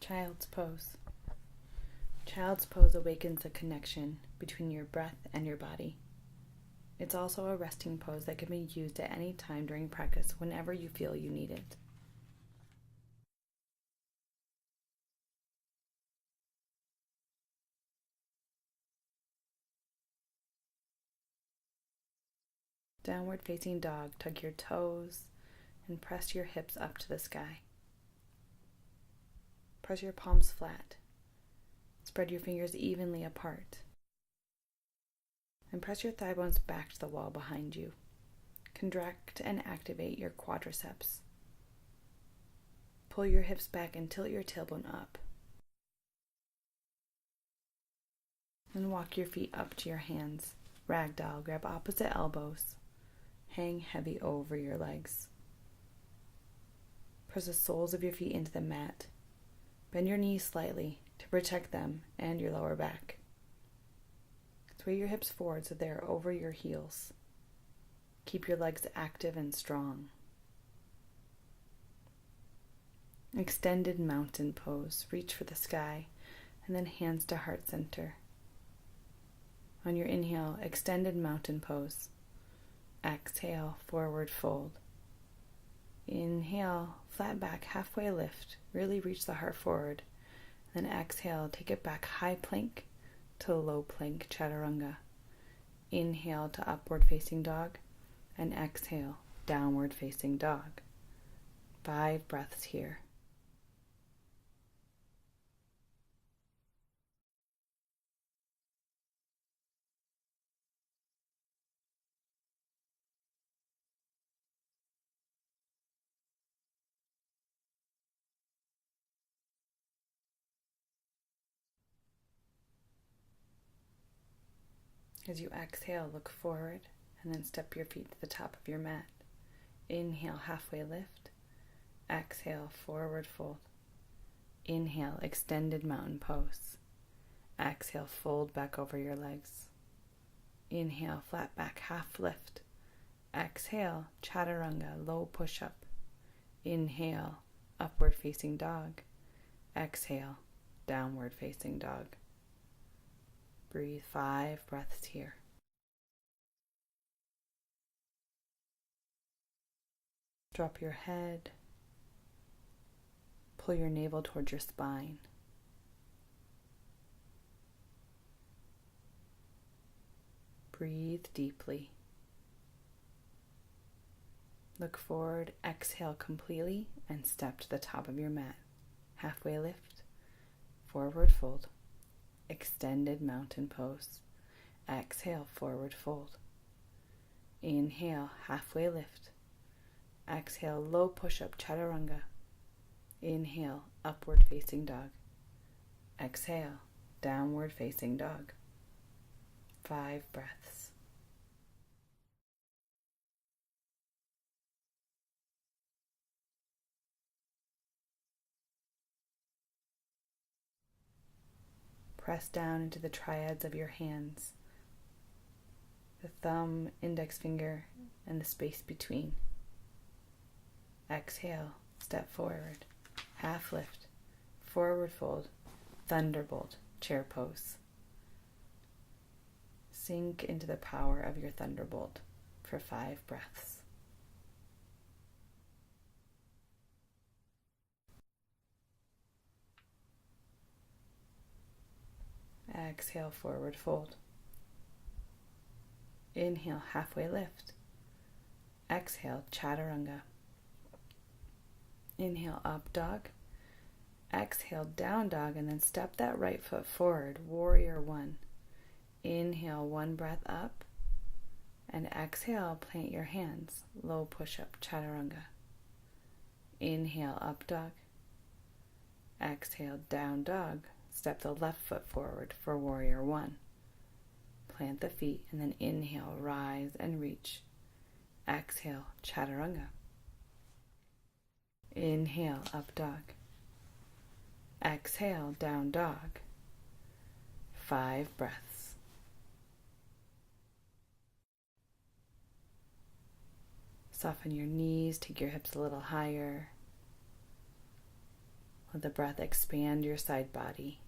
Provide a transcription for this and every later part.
Child's pose. Child's pose awakens a connection between your breath and your body. It's also a resting pose that can be used at any time during practice whenever you feel you need it. Downward facing dog, tuck your toes and press your hips up to the sky. Press your palms flat. Spread your fingers evenly apart. And press your thigh bones back to the wall behind you. Contract and activate your quadriceps. Pull your hips back and tilt your tailbone up. And walk your feet up to your hands. Ragdoll, grab opposite elbows. Hang heavy over your legs. Press the soles of your feet into the mat. Bend your knees slightly to protect them and your lower back. Sway your hips forward so they are over your heels. Keep your legs active and strong. Extended mountain pose. Reach for the sky and then hands to heart center. On your inhale, extended mountain pose. Exhale, forward fold. Inhale, flat back, halfway lift. Really reach the heart forward. Then exhale, take it back, high plank to low plank, chaturanga. Inhale to upward facing dog. And exhale, downward facing dog. 5 breaths here. As you exhale, look forward and then step your feet to the top of your mat. Inhale, halfway lift. Exhale, forward fold. Inhale, extended mountain pose. Exhale, fold back over your legs. Inhale, flat back, half lift. Exhale, chaturanga, low push-up. Inhale, upward facing dog. Exhale, downward facing dog. Breathe 5 breaths here. Drop your head. Pull your navel towards your spine. Breathe deeply. Look forward, exhale completely, and step to the top of your mat. Halfway lift, forward fold. Extended mountain pose. Exhale, forward fold. Inhale, halfway lift. Exhale, low push-up, chaturanga. Inhale, upward facing dog. Exhale, downward facing dog. 5 breaths. Press down into the triads of your hands, the thumb, index finger, and the space between. Exhale, step forward, half lift, forward fold, thunderbolt, chair pose. Sink into the power of your thunderbolt for 5 breaths. Exhale, forward fold. Inhale, halfway lift. Exhale, chaturanga. Inhale, up dog. Exhale, down dog, and then step that right foot forward, warrior 1. Inhale, 1 breath up. And exhale, plant your hands, low push-up, chaturanga. Inhale, up dog. Exhale, down dog. Step the left foot forward for warrior 1. Plant the feet and then inhale, rise and reach. Exhale, chaturanga. Inhale, up dog. Exhale, down dog. 5 breaths. Soften your knees, take your hips a little higher. Let the breath expand your side body.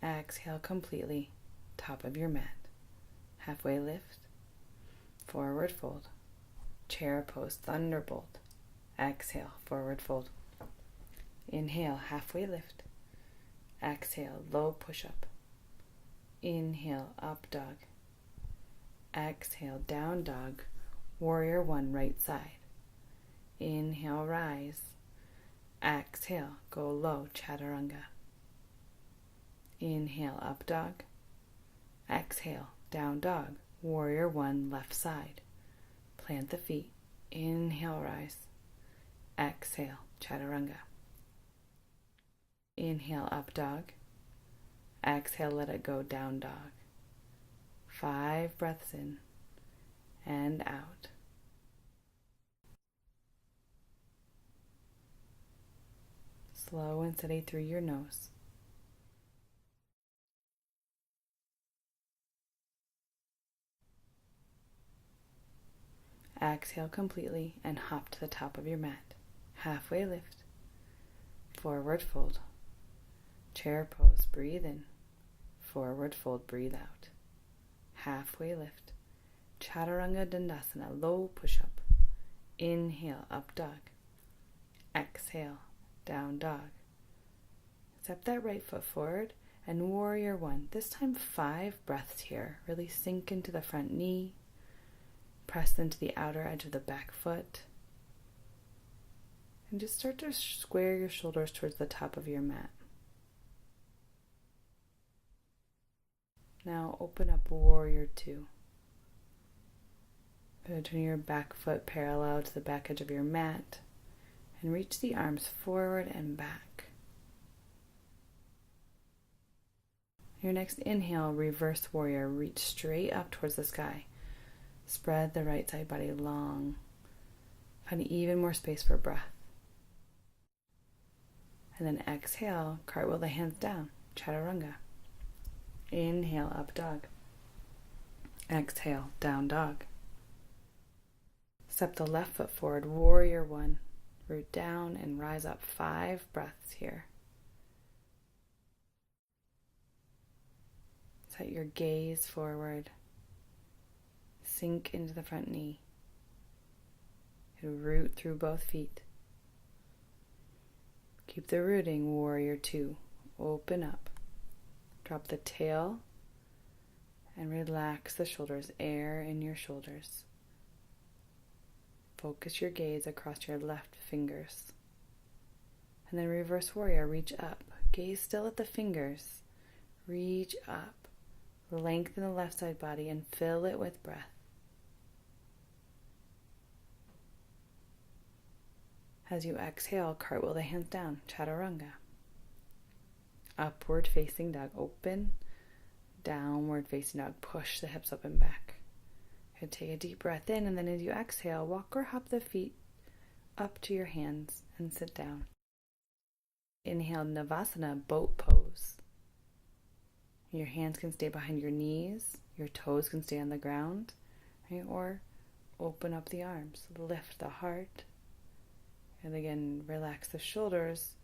Exhale completely, top of your mat. Halfway lift, forward fold. Chair pose, thunderbolt. Exhale, forward fold. Inhale, halfway lift. Exhale, low push-up. Inhale, up dog. Exhale, down dog. Warrior one, right side. Inhale, rise. Exhale, go low, chaturanga. Inhale, up dog. Exhale, down dog. Warrior one, left side. Plant the feet. Inhale, rise. Exhale, chaturanga. Inhale, up dog. Exhale, let it go, down dog. 5 breaths in and out. Slow and steady through your nose. Exhale completely and hop to the top of your mat. Halfway lift. Forward fold. Chair pose, breathe in. Forward fold, breathe out. Halfway lift. Chaturanga Dandasana, low push-up. Inhale, up dog. Exhale, down dog. Step that right foot forward and warrior one. This time 5 breaths here. Really sink into the front knee. Press into the outer edge of the back foot. And just start to square your shoulders towards the top of your mat. Now open up warrior two. Turn your back foot parallel to the back edge of your mat and reach the arms forward and back. Your next inhale, reverse warrior. Reach straight up towards the sky. Spread the right side body long. Find even more space for breath. And then exhale, cartwheel the hands down, chaturanga. Inhale, up dog. Exhale, down dog. Step the left foot forward, warrior one. Root down and rise up. 5 breaths here. Set your gaze forward. Sink into the front knee. And root through both feet. Keep the rooting, warrior two. Open up. Drop the tail and relax the shoulders. Air in your shoulders. Focus your gaze across your left fingers. And then reverse warrior, reach up. Gaze still at the fingers. Reach up. Lengthen the left side body and fill it with breath. As you exhale, cartwheel the hands down, chaturanga. Upward facing dog, open. Downward facing dog, push the hips up and back. And take a deep breath in, and then as you exhale, walk or hop the feet up to your hands and sit down. Inhale, Navasana, boat pose. Your hands can stay behind your knees, your toes can stay on the ground, right? Or open up the arms, lift the heart, and again, relax the shoulders,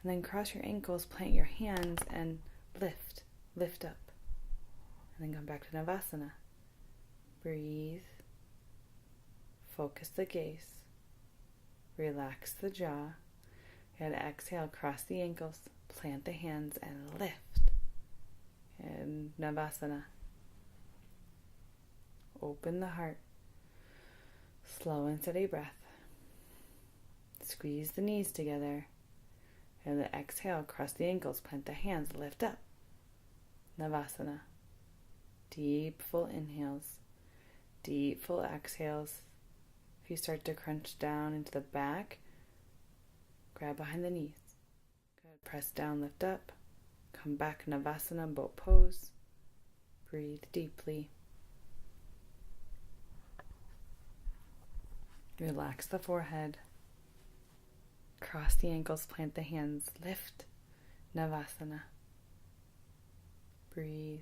and then cross your ankles, plant your hands, and lift up, and then come back to Navasana. Breathe, focus the gaze, relax the jaw, and exhale, cross the ankles, plant the hands, and lift. And Navasana. Open the heart. Slow and steady breath. Squeeze the knees together. And then exhale, cross the ankles, plant the hands, lift up. Navasana. Deep, full inhales. Deep, full exhales. If you start to crunch down into the back, grab behind the knees. Good. Press down, lift up. Come back, Navasana, boat pose. Breathe deeply. Relax the forehead. Cross the ankles, plant the hands, lift. Navasana. Breathe.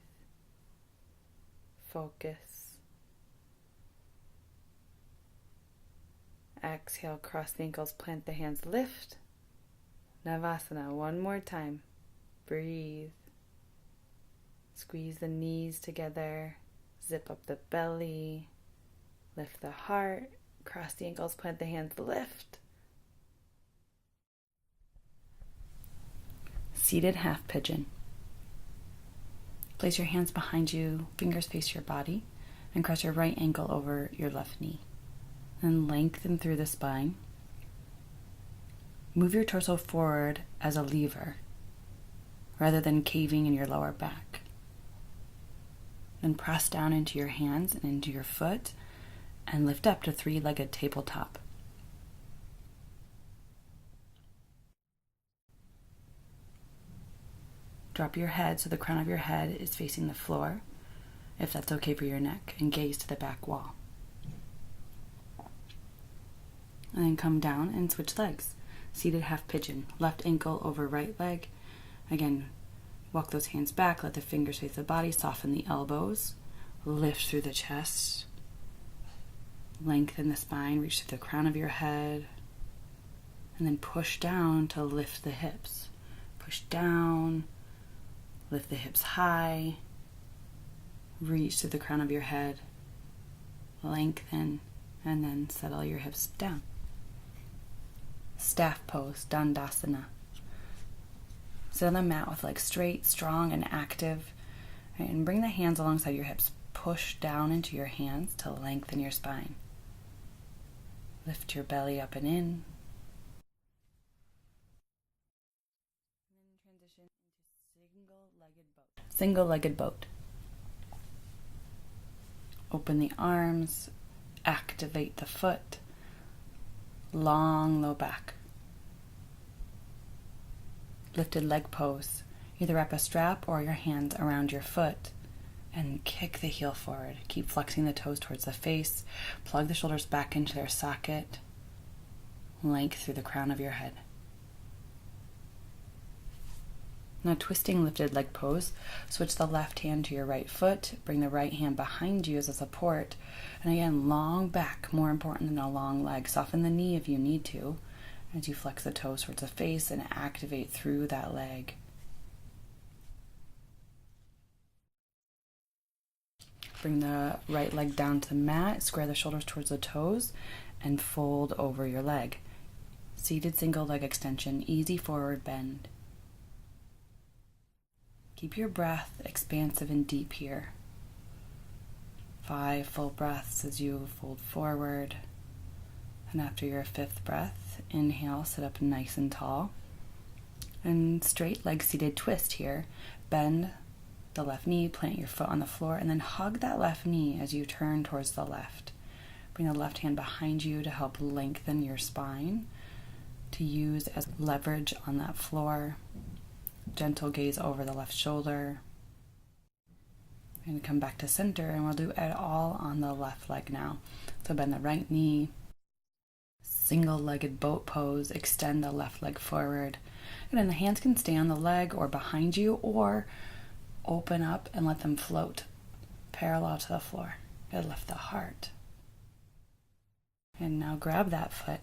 Focus. Exhale, cross the ankles, plant the hands, lift. Navasana, one more time. Breathe. Squeeze the knees together. Zip up the belly. Lift the heart. Cross the ankles, plant the hands, lift. Seated half pigeon. Place your hands behind you, fingers face your body, and cross your right ankle over your left knee. And lengthen through the spine. Move your torso forward as a lever, rather than caving in your lower back. Then press down into your hands and into your foot, and lift up to three-legged tabletop. Drop your head so the crown of your head is facing the floor, if that's okay for your neck, and gaze to the back wall. And then come down and switch legs. Seated half pigeon, left ankle over right leg. Again, walk those hands back, let the fingers face the body, soften the elbows, lift through the chest, lengthen the spine, reach through the crown of your head, and then push down to lift the hips. Push down, lift the hips high, reach through the crown of your head, lengthen, and then settle your hips down. Staff pose, Dandasana. Sit on the mat with legs straight, strong, and active. And bring the hands alongside your hips. Push down into your hands to lengthen your spine. Lift your belly up and in. And then transition into single-legged boat. Single-legged boat. Open the arms. Activate the foot. Long low back. Lifted leg pose. Either wrap a strap or your hands around your foot and kick the heel forward. Keep flexing the toes towards the face. Plug the shoulders back into their socket. Length through the crown of your head. Now twisting lifted leg pose. Switch the left hand to your right foot. Bring the right hand behind you as a support. And again, long back, more important than a long leg. Soften the knee if you need to as you flex the toes towards the face and activate through that leg. Bring the right leg down to the mat, square the shoulders towards the toes, and fold over your leg. Seated single leg extension, easy forward bend. Keep your breath expansive and deep here. 5 full breaths as you fold forward. And after your 5th breath, inhale, sit up nice and tall. And straight leg seated twist here. Bend the left knee, plant your foot on the floor, and then hug that left knee as you turn towards the left. Bring the left hand behind you to help lengthen your spine, to use as leverage on that floor. Gentle gaze over the left shoulder. We're going to come back to center, and we'll do it all on the left leg now. So bend the right knee, single-legged boat pose, extend the left leg forward. And then the hands can stay on the leg or behind you, or open up and let them float parallel to the floor. And lift the heart. And now grab that foot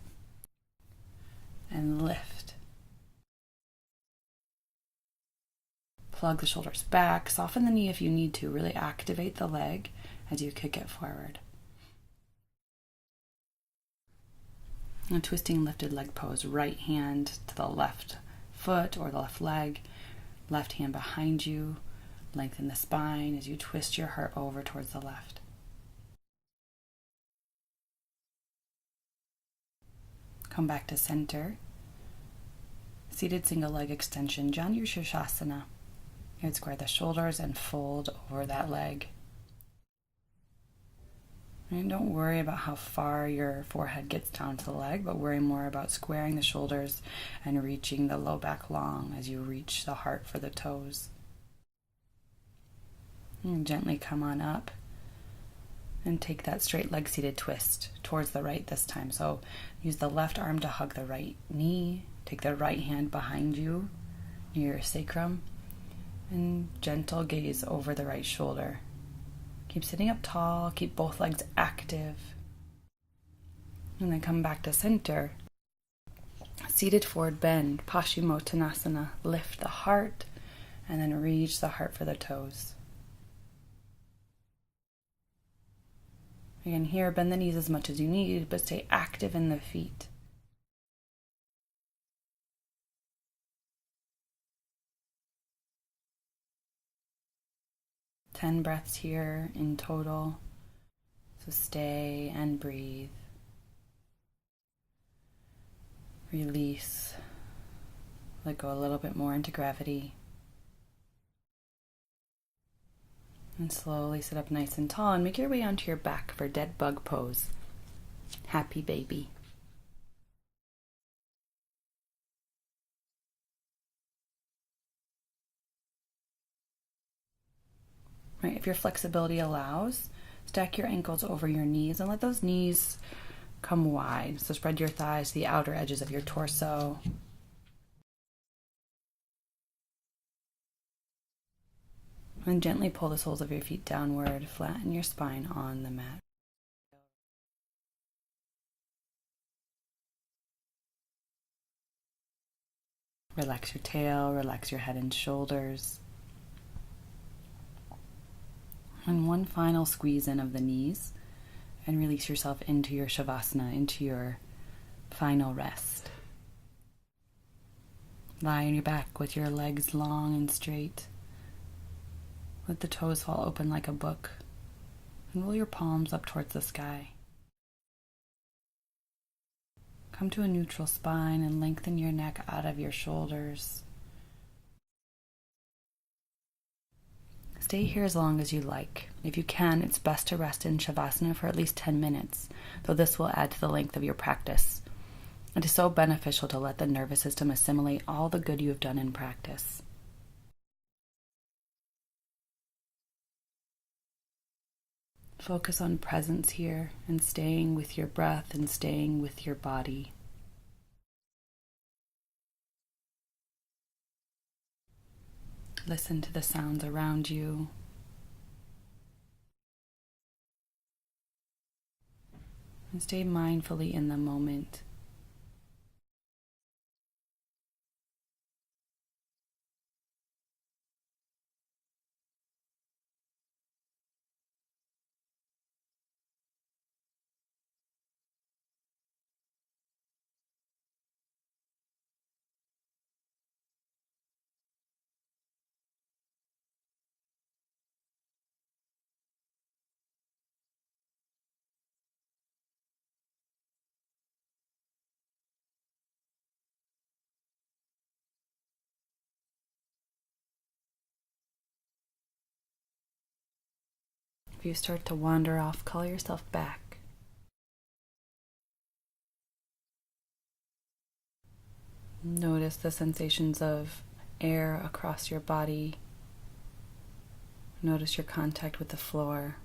and lift. Plug the shoulders back, soften the knee if you need to, really activate the leg as you kick it forward. And twisting lifted leg pose, right hand to the left foot or the left leg, left hand behind you, lengthen the spine as you twist your heart over towards the left. Come back to center. Seated single leg extension, Janu Shirshasana. You would square the shoulders and fold over that leg. And don't worry about how far your forehead gets down to the leg, but worry more about squaring the shoulders and reaching the low back long as you reach the heart for the toes. And gently come on up and take that straight leg seated twist towards the right this time. So use the left arm to hug the right knee, take the right hand behind you near your sacrum, and gentle gaze over the right shoulder. Keep sitting up tall, keep both legs active. And then come back to center. Seated forward bend, Paschimottanasana. Lift the heart and then reach the heart for the toes. Again, here, bend the knees as much as you need, but stay active in the feet. Ten breaths here in total. So stay and breathe. Release. Let go a little bit more into gravity. And slowly sit up nice and tall and make your way onto your back for dead bug pose. Happy baby. Right, if your flexibility allows, stack your ankles over your knees and let those knees come wide. So spread your thighs to the outer edges of your torso. And gently pull the soles of your feet downward, flatten your spine on the mat. Relax your tail, relax your head and shoulders. And one final squeeze in of the knees and release yourself into your Shavasana, into your final rest. Lie on your back with your legs long and straight. Let the toes fall open like a book, and roll your palms up towards the sky. Come to a neutral spine and lengthen your neck out of your shoulders. Stay here as long as you like. If you can, it's best to rest in Shavasana for at least 10 minutes, though this will add to the length of your practice. It is so beneficial to let the nervous system assimilate all the good you have done in practice. Focus on presence here and staying with your breath and staying with your body. Listen to the sounds around you. And stay mindfully in the moment. If you start to wander off, call yourself back. Notice the sensations of air across your body. Notice your contact with the floor.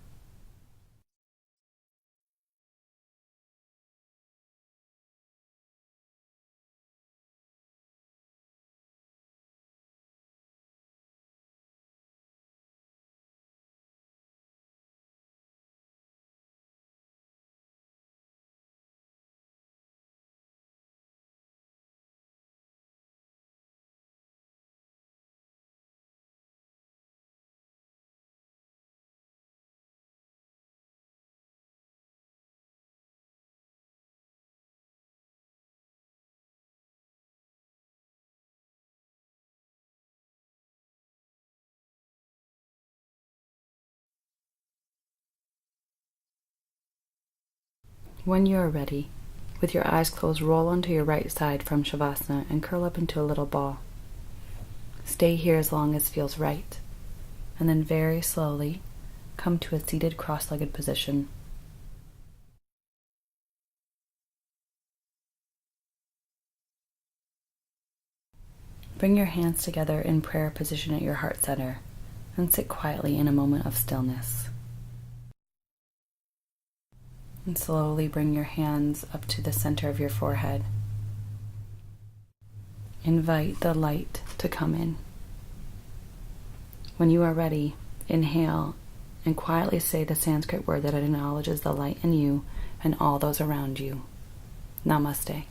When you are ready, with your eyes closed, roll onto your right side from Shavasana and curl up into a little ball. Stay here as long as feels right, and then very slowly come to a seated cross-legged position. Bring your hands together in prayer position at your heart center and sit quietly in a moment of stillness. And slowly bring your hands up to the center of your forehead. Invite the light to come in. When you are ready, inhale and quietly say the Sanskrit word that acknowledges the light in you and all those around you. Namaste.